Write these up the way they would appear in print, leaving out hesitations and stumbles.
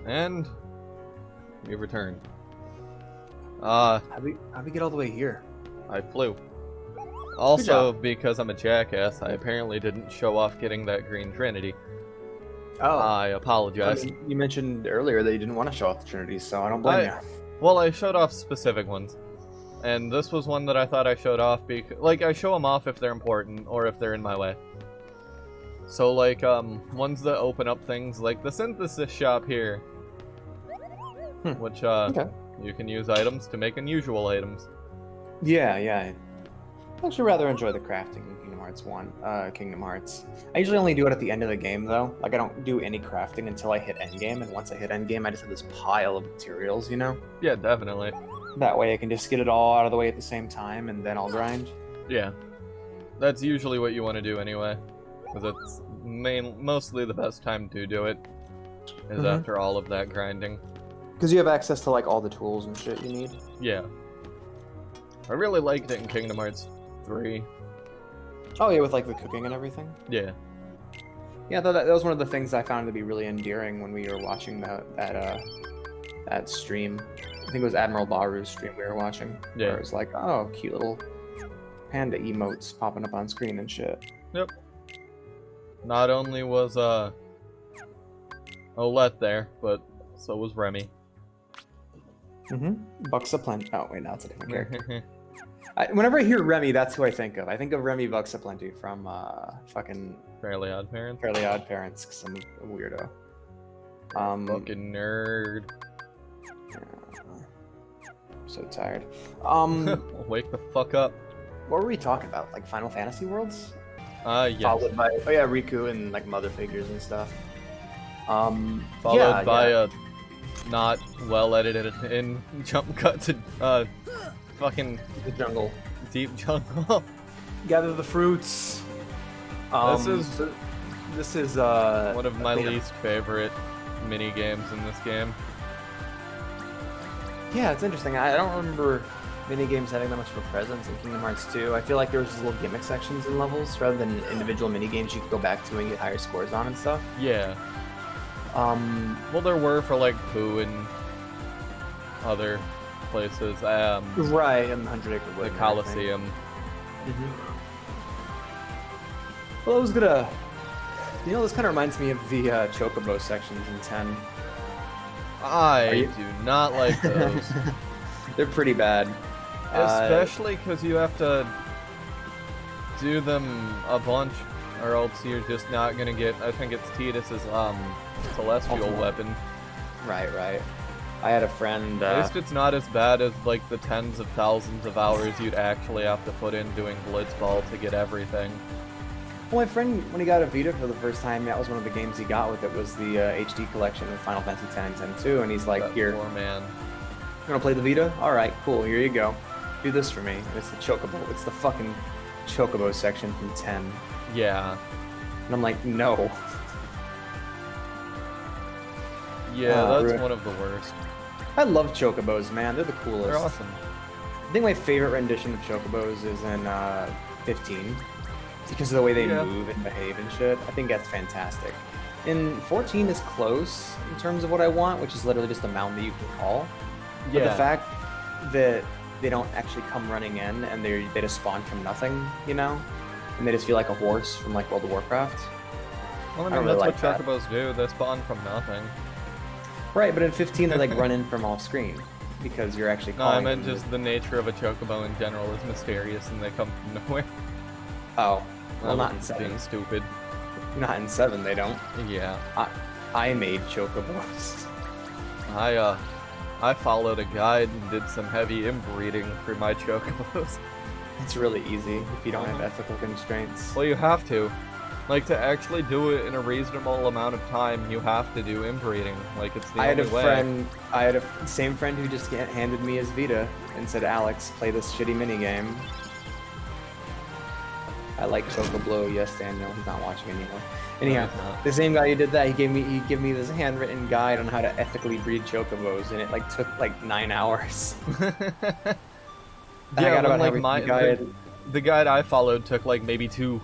And we returned. How'd we get all the way here? I flew. Also, because I'm a jackass, I apparently didn't show off getting that green Trinity. Oh. I apologize. I mean, you mentioned earlier that you didn't want to show off the Trinity, so I don't blame you. Well, I showed off specific ones. And this was one that I thought I showed off because, like, I show them off if they're important or if they're in my way. So, like, ones that open up things like the synthesis shop here. Which, you can use items to make unusual items. Yeah. I actually rather enjoy the crafting in Kingdom Hearts 1. Kingdom Hearts. I usually only do it at the end of the game, though. Like, I don't do any crafting until I hit endgame, and once I hit endgame, I just have this pile of materials, you know? Yeah, definitely. That way I can just get it all out of the way at the same time, and then I'll grind. Yeah. That's usually what you want to do anyway. Because it's mostly the best time to do it, is after all of that grinding. Because you have access to, like, all the tools and shit you need. Yeah. I really liked it in Kingdom Hearts 3. Oh, yeah, with, like, the cooking and everything? Yeah. Yeah, that was one of the things I found to be really endearing when we were watching that stream. I think it was Admiral Baru's stream we were watching. Yeah. Where it was like, oh, cute little panda emotes popping up on screen and shit. Yep. Not only was Olette there, but so was Remy. Bucks Plenty. Oh, wait, no, it's a different character. Whenever I hear Remy, that's who I think of. I think of Remy Bucks Plenty from fucking Fairly Odd Parents. Fairly Odd Parents, because I'm a weirdo. Fucking nerd. I'm so tired. Wake the fuck up. What were we talking about? Like Final Fantasy worlds? Yes. Followed by Riku and like mother figures and stuff. Followed by a not well edited in jump cut to fucking the jungle. Deep jungle. Gather the fruits. This is one of my least favorite mini games in this game. Yeah, it's interesting. I don't remember mini games having that much of a presence in Kingdom Hearts 2. I feel like there was just little gimmick sections in levels rather than individual mini games you could go back to and get higher scores on and stuff. Yeah. Well, there were for like Pooh and other places. Right, and 100 Acre Wood. The Coliseum. Well, I was gonna. You know, this kind of reminds me of the Chocobo sections in 10. I do not like those. They're pretty bad. Especially because you have to do them a bunch, or else you're just not gonna get. I think it's Tidus's celestial weapon. Right. I had a friend. At least it's not as bad as like the tens of thousands of hours you'd actually have to put in doing Blitzball to get everything. Well, my friend, when he got a Vita for the first time, that was one of the games he got with it, was the HD collection of Final Fantasy X and X-2, and he's like, that here, poor man. You wanna play the Vita? Alright, cool, here you go. Do this for me. And it's the Chocobo. It's the fucking Chocobo section from 10. Yeah. And I'm like, no. Yeah, that's one of the worst. I love Chocobos, man. They're the coolest. They're awesome. I think my favorite rendition of Chocobos is in 15. Because of the way they move and behave and shit. I think that's fantastic. And 14 is close in terms of what I want, which is literally just a mountain that you can call. But the fact that they don't actually come running in and they just spawn from nothing, you know? And they just feel like a horse from like World of Warcraft. Well, I mean, that's what Chocobos do. They spawn from nothing. Right, but in 15 they like run in from off screen. Because you're actually calling. No, I meant just the nature of a Chocobo in general is mysterious and they come from nowhere. Oh. Well, not in 7. Being stupid. Not in 7, they don't. Yeah. I made Chocobos. I followed a guide and did some heavy inbreeding for my Chocobos. It's really easy if you don't have ethical constraints. Well, you have to. Like, to actually do it in a reasonable amount of time, you have to do inbreeding. Like, it's the only way. I had a same friend who just handed me his Vita and said, Alex, play this shitty minigame. I like Chocoblo. Yes, Daniel. He's not watching anymore. Anyhow, the same guy who did that, he gave me this handwritten guide on how to ethically breed Chocobos, and it like took like 9 hours. Yeah, the guide I followed took like maybe 2.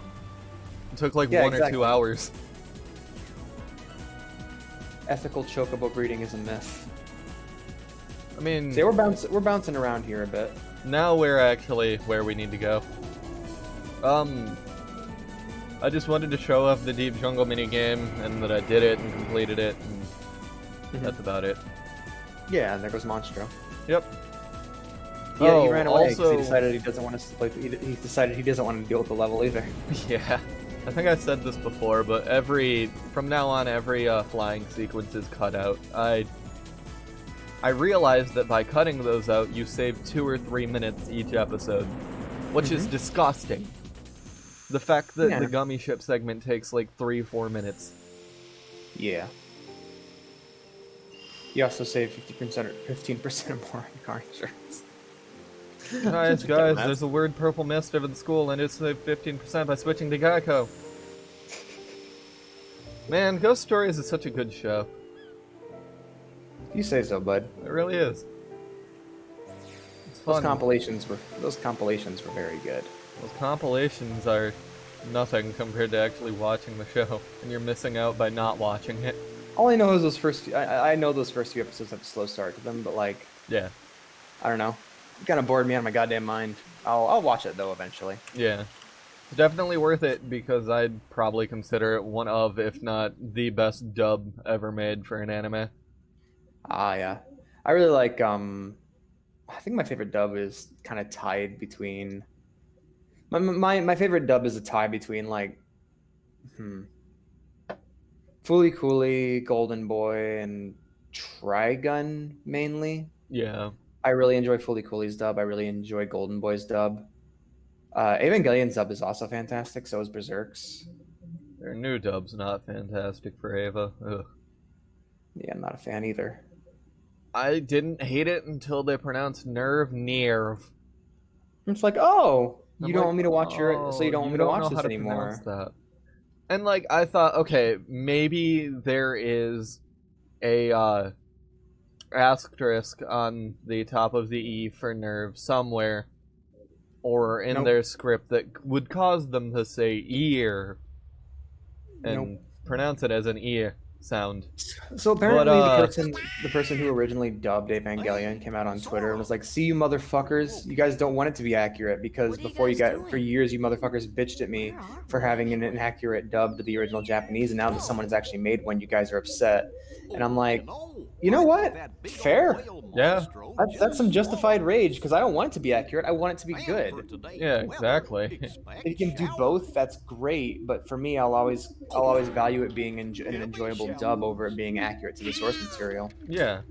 It took like 1 or 2 hours. ethical chocobo breeding is a myth. I mean, See, we're bouncing around here a bit. now we're actually where we need to go. I just wanted to show off the Deep Jungle minigame, and that I did it and completed it, and that's about it. Yeah, and there goes Monstro. Yep. Yeah, he ran away because also- he decided he doesn't want to play. He decided he doesn't want to deal with the level either. Yeah. I think I said this before, but from now on, every flying sequence is cut out. I realized that by cutting those out, you save 2 or 3 minutes each episode, which is disgusting. The fact that the gummy ship segment takes like 3-4 minutes. Yeah. You also save 50% or 15% or more on car insurance. Guys, there's a word purple mist over the school, and it's saved 15% by switching to Geico. Man, Ghost Stories is such a good show. You say so, bud. It really is. It's fun. Those compilations were very good. Those compilations are nothing compared to actually watching the show, and you're missing out by not watching it. All I know is those first few, I know those first few episodes have a slow start to them, but like, Yeah. I don't know. It kind of bored me out of my goddamn mind. I'll watch it though eventually. Yeah. Definitely worth it, because I'd probably consider it one of, if not the best dub ever made for an anime. Ah, yeah. I really like, I think my favorite dub is kind of tied between, my favorite dub is a tie between like, Fooly Cooly, Golden Boy, and Trigun mainly. Yeah. I really enjoy Fooly Cooly's dub. I really enjoy Golden Boy's dub. Evangelion's dub is also fantastic, so is Berserk's. Their new dub's not fantastic for Ava. Ugh. Yeah, I'm not a fan either. I didn't hate it until they pronounced nerve nerve. It's like, oh, you I'm don't like, want me to watch so you don't want me to watch know this how to anymore. pronounce that. And like, I thought, okay, maybe there is a asterisk on the top of the E for nerve somewhere, or in their script, that would cause them to say ear and pronounce it as an ear sound. So apparently the person who originally dubbed Evangelion came out on Twitter and was like, see you motherfuckers, you guys don't want it to be accurate, because for years you motherfuckers bitched at me for having an inaccurate dub to the original Japanese, and now that someone has actually made one, you guys are upset. And I'm like, you know what? Fair. Yeah. That's some justified rage, because I don't want it to be accurate. I want it to be good. Yeah, exactly. If you can do both, that's great. But for me, I'll always value it being an enjoyable dub over it being accurate to the source material. Yeah.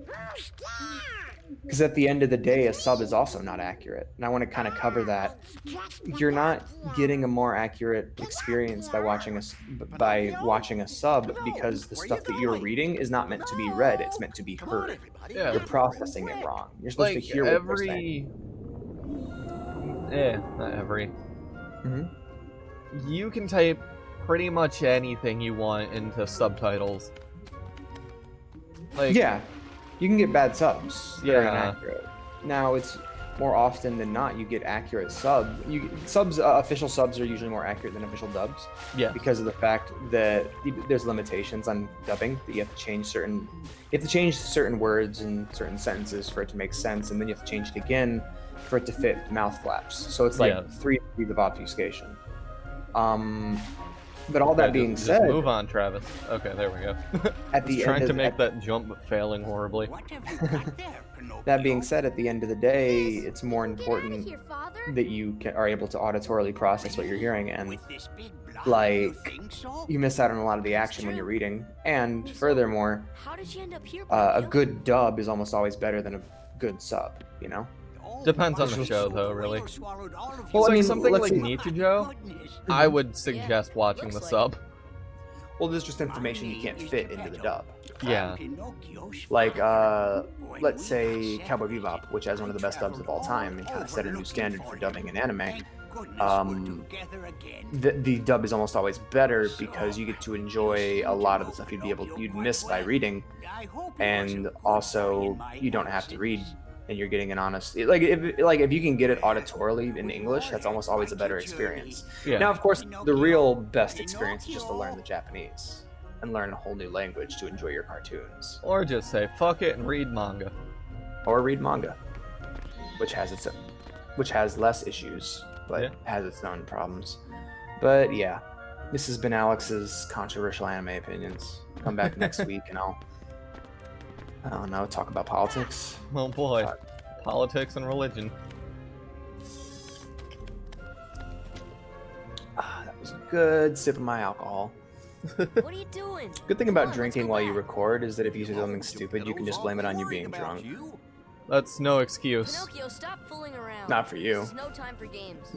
Because at the end of the day, a sub is also not accurate, and I want to kind of cover that. You're not getting a more accurate experience by watching a sub, because the stuff that you're reading is not meant to be read; it's meant to be heard. Yeah. You're processing it wrong. You're supposed to hear what they're saying. Not every. You can type pretty much anything you want into subtitles. Like, yeah. You can get bad subs that are Yeah. inaccurate. Now, it's more often than not you get accurate subs. Official subs are usually more accurate than official dubs. Yeah. Because of the fact that there's limitations on dubbing. That you have to change certain words and certain sentences for it to make sense, and then you have to change it again for it to fit mouth flaps. So it's like 3 degrees of obfuscation. But all that being said, move on, Travis. Okay, there we go. At the trying end to of make that jump, but failing horribly. That being said, at the end of the day, it's more important that you are able to auditorily process what you're hearing, and like you miss out on a lot of the action when you're reading. And furthermore, a good dub is almost always better than a good sub. You know. Depends on the show, though, really. Well, I mean, something let's like see. Nichijou, I would suggest watching the sub. Well, there's just information you can't fit into the dub. Yeah. Like, let's say Cowboy Bebop, which has one of the best dubs of all time and kind of set a new standard for dubbing in anime. The dub is almost always better because you get to enjoy a lot of the stuff you'd miss by reading, and also you don't have to read. And you're getting an honest, if you can get it auditorily in English, that's almost always a better experience. Yeah. Now, of course, the real best experience is just to learn the Japanese. and learn a whole new language to enjoy your cartoons. Or just say fuck it and read manga. Or read manga, which has less issues, but has its own problems. But yeah, this has been Alex's controversial anime opinions. Come back next week and I don't know, talk about politics. Oh boy, politics and religion. That was a good sip of my alcohol. What are you doing? Good thing about drinking while you record is that if you do something stupid, you can just blame it on you being drunk. That's no excuse. Pinocchio, stop fooling around. Not for you. This is no time for games.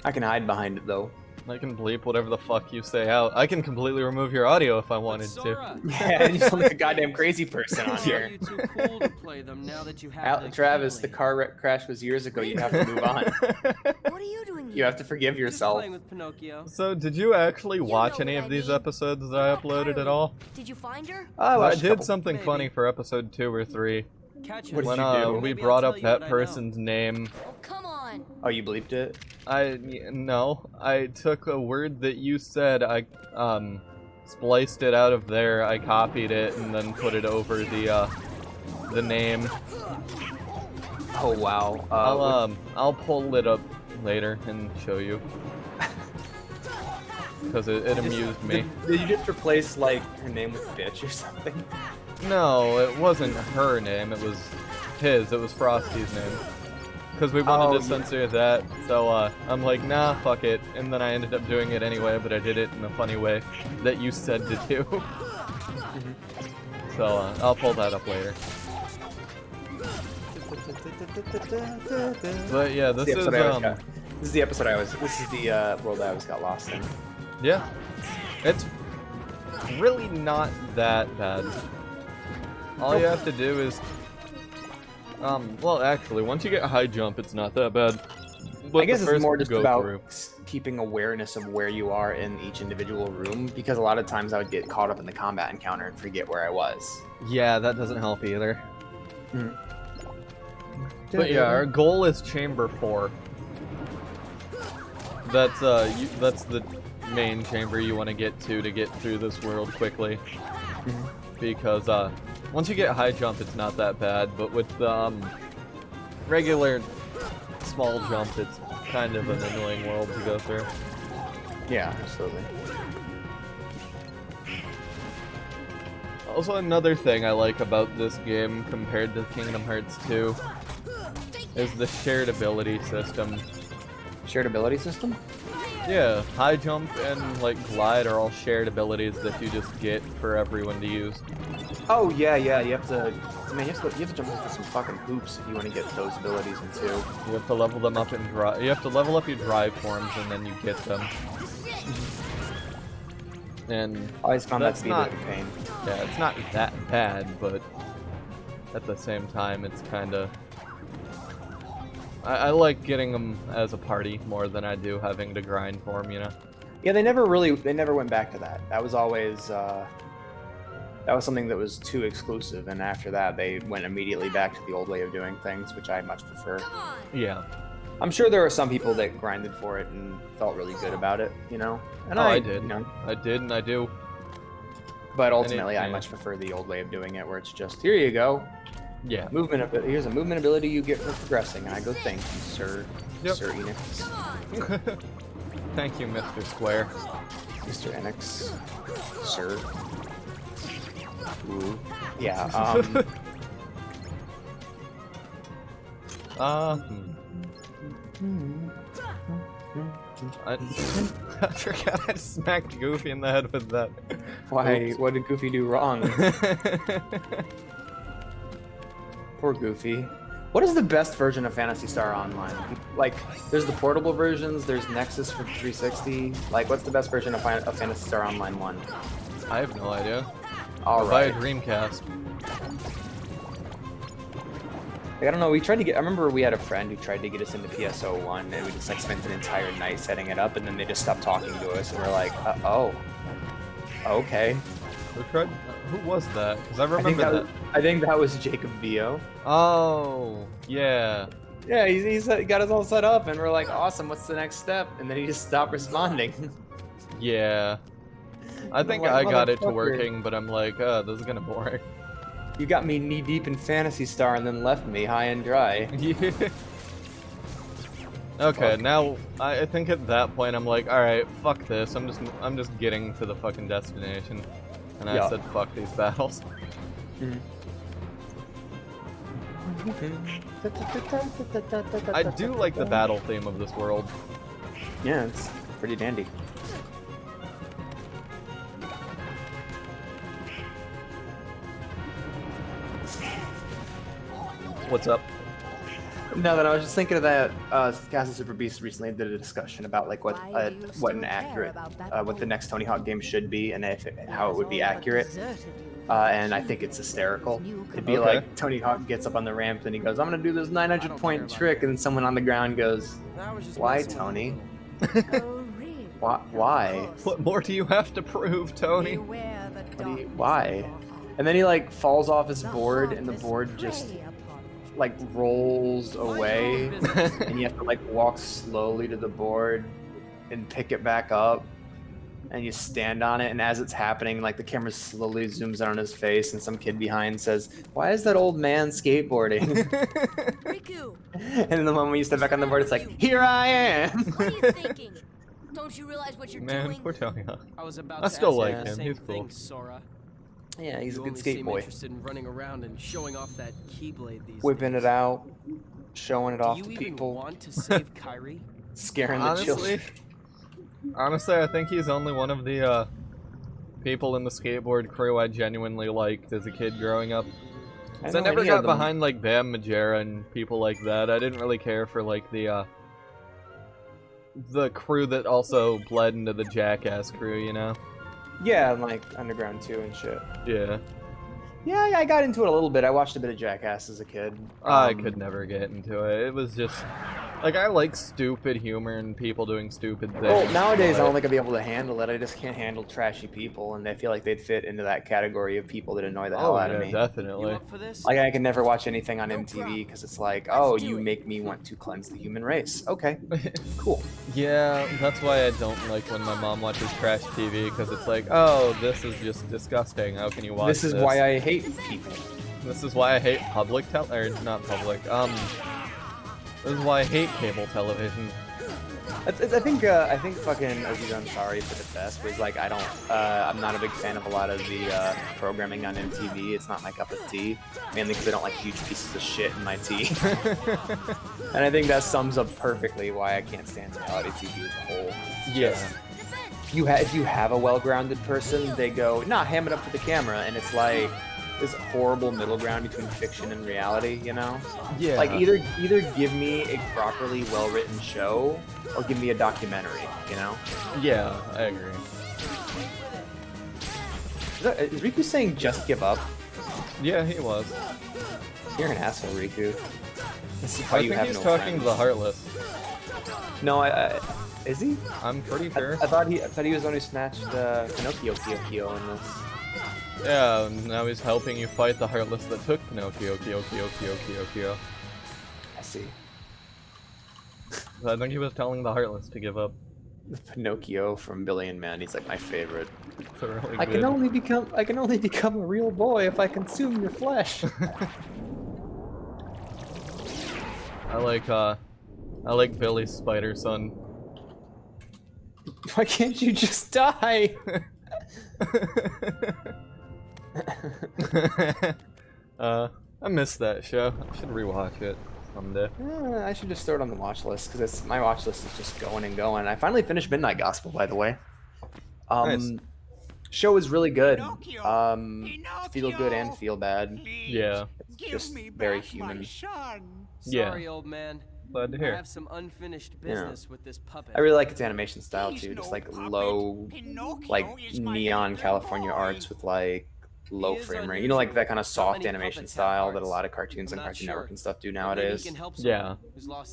I can hide behind it though. I can bleep whatever the fuck you say out. I can completely remove your audio if I wanted to. Yeah, you sound like a goddamn crazy person on here. You're too cool to play them now that you have Travis, the car crash was years ago. You have to move on. What are you doing here? You have to forgive yourself. Playing with Pinocchio. So, did you actually watch know any what of I these mean. episodes that I uploaded at all? Did you find her? I I watched a did couple. something Maybe. funny for episode 2 or 3. Catch What us. did When you do? we Maybe I'll brought tell up you that what I know. person's name. Oh, come on. Oh, you bleeped it? No, I took a word that you said, I spliced it out of there, I copied it, and then put it over the name. Oh wow. I'll pull it up later and show you. Because it amused me. Did you just replace like her name with bitch or something? No, it wasn't her name, it was his, it was Frosty's name. Because we wanted to censor that, so I'm like, nah, fuck it. And then I ended up doing it anyway, but I did it in a funny way that you said to do. So I'll pull that up later. But yeah, this is This is the episode I was. This is the world I always got lost in. yeah, it's really not that bad. All you have to do is, well, actually, once you get high jump, it's not that bad. But I guess the it's first more just go about through. keeping awareness of where you are in each individual room, because a lot of times I would get caught up in the combat encounter and forget where I was. Yeah, that doesn't help either. Mhm. But yeah, our goal is Chamber 4. That's that's the main chamber you want to get through this world quickly. Because once you get high jump, it's not that bad, but with the regular small jump, it's kind of an annoying world to go through. Yeah, absolutely. Also, another thing I like about this game compared to Kingdom Hearts 2 is the shared ability system. Shared ability system? Yeah, high jump and like glide are all shared abilities that you just get for everyone to use. Oh yeah, yeah. You have to, man. You have to jump into some fucking hoops if you want to get those abilities in too. You have to level them up and drive. You have to level up your drive forms and then you get them. And I always found that that's to be a bit of a pain. yeah, it's not that bad, but at the same time, it's kind of. I like getting them as a party more than I do having to grind for them, you know? Yeah, they never went back to that. That was always, that was something that was too exclusive, and after that, they went immediately back to the old way of doing things, which I much prefer. Come on. Yeah. I'm sure there are some people that grinded for it and felt really good about it, you know? And I did. You know, I did and I do. but ultimately, I yeah. much prefer the old way of doing it, where it's just, here you go. Yeah. Here's a movement ability you get for progressing, and I go, thank you, sir. Yep. Sir Enix. Come on. Thank you, Mr. Square. Mr. Enix. Sir. Ooh. Yeah, I forgot I smacked Goofy in the head with that. why, Oops. what did Goofy do wrong? Poor Goofy. What is the best version of Phantasy Star Online? Like, there's the portable versions, there's Nexus for 360. Like, what's the best version of Phantasy Star Online 1? I have no idea. All Buy a right. Dreamcast. Like, I don't know, I remember we had a friend who tried to get us into PSO1, and we just, like, spent an entire night setting it up, and then they just stopped talking to us, and we're like, oh. Okay. Who was that? Because I remember that. I think that was Jacob Vio. Oh, yeah. Yeah, he got us all set up, and we're like, awesome, what's the next step? And then he just stopped responding. Yeah. I think like, I got it to motherfucker. working, but I'm like, this is kind of boring. You got me knee deep in Phantasy Star and then left me high and dry. Yeah. Okay, Fuck. now I think at that point I'm like, all right, fuck this. I'm just getting to the fucking destination, and I Yeah. said fuck these battles. I do like the battle theme of this world. Yeah, it's pretty dandy. What's up? No, that I was just thinking of that. Castle Super Beast recently did a discussion about like what an accurate, what the next Tony Hawk game should be, and how it would be accurate. And I think it's hysterical. It'd be Okay. like Tony Hawk gets up on the ramp and he goes, "I'm gonna do this 900-point trick," and then someone on the ground goes, I was just "Why, messing with Tony? Oh, really? Why? What more do you have to prove, Tony? Beware the Why?" And then he like falls off his board, and the board just like rolls away, and you have to like walk slowly to the board and pick it back up, and you stand on it, and as it's happening, like the camera slowly zooms in on his face, and some kid behind says, "Why is that old man skateboarding?" Riku, And then the moment you step back on the board, it's like, "Here I am." what are you thinking? Don't you realize what you're Man, doing? poor Tony Hawk. I was about I to still ask like you the him, same he's cool. thing, Sora. Yeah, he's a You good only skate seem boy. interested in running around and showing off that keyblade these Whipping days. it out, showing it Do off you to even people, want to save Kyrie? scaring the Honestly, children. honestly, I think he's only one of the people in the skateboard crew I genuinely liked as a kid growing up. 'Cause I know never any of got them. behind like Bam Majera and people like that. I didn't really care for like the crew that also bled into the Jackass crew, you know? Yeah, like Underground 2 and shit. Yeah. Yeah, I got into it a little bit. I watched a bit of Jackass as a kid. I could never get into it. It was just like I like stupid humor and people doing stupid things. Well, nowadays I but- don't think I'd be able to handle it. I just can't handle trashy people, and I feel like they'd fit into that category of people that annoy the hell Oh out yeah, of me. You definitely. up for this? Like I can never watch anything on No MTV problem. because it's like, Let's oh, do you it. make me want to cleanse the human race. Okay, cool. Yeah, that's why I don't like when my mom watches trash TV because it's like, oh, this is just disgusting. How can you watch this? This is why I hate people. This is why I hate public or not public. This is why I hate cable television. I think fucking Aziz Ansari put it best. Was like, I'm not a big fan of a lot of the programming on MTV. It's not my cup of tea, mainly because I don't like huge pieces of shit in my tea. And I think that sums up perfectly why I can't stand reality TV as a whole. It's Yeah. just, if you have a well-grounded person, they go, nah, ham it up for the camera, and it's like this horrible middle ground between fiction and reality, you know? Yeah. Like either give me a properly well-written show or give me a documentary, you know? Yeah, I agree. Is Riku saying just give up? Yeah, he was. You're an asshole, Riku. This is why I you think have he's no talking to the friends. Heartless. No, is he? I'm pretty sure. I thought he was the one who snatched Pinocchio Kyo in this. Yeah, now he's helping you fight the Heartless that took Pinocchio, Kyo. I see. I think he was telling the Heartless to give up. The Pinocchio from Billy and Mandy's like my favorite. It's a really I good. can only become a real boy if I consume your flesh. I like Billy's spider son. Why can't you just die? I missed that show. I should rewatch it someday. I should just throw it on the watch list because my watch list is just going and going. I finally finished Midnight Gospel, by the way. Nice. Show is really good. Pinocchio! Feel good and feel bad. Yeah, Just very human. Yeah. Sorry, old man. glad to I hear. have some unfinished business with this puppet. I really like its animation style too, just like low, like neon California arts with like low frame rate. You know, like that kind of soft animation style that a lot of cartoons on Cartoon Network and stuff do nowadays. Yeah.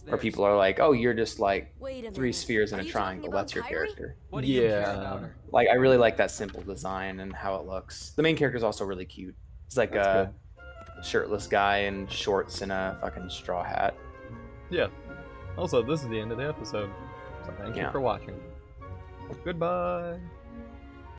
Where people are like, oh, you're just like Wait a 3 minute. spheres in Are a you talking triangle. about That's your Kyrie? character. What do you care Yeah. about her? Like, I really like that simple design and how it looks. The main character is also really cute. He's like That's a shirtless guy in shorts and a fucking straw hat. Yeah. Also, this is the end of the episode. So thank you Yeah. for watching. Goodbye.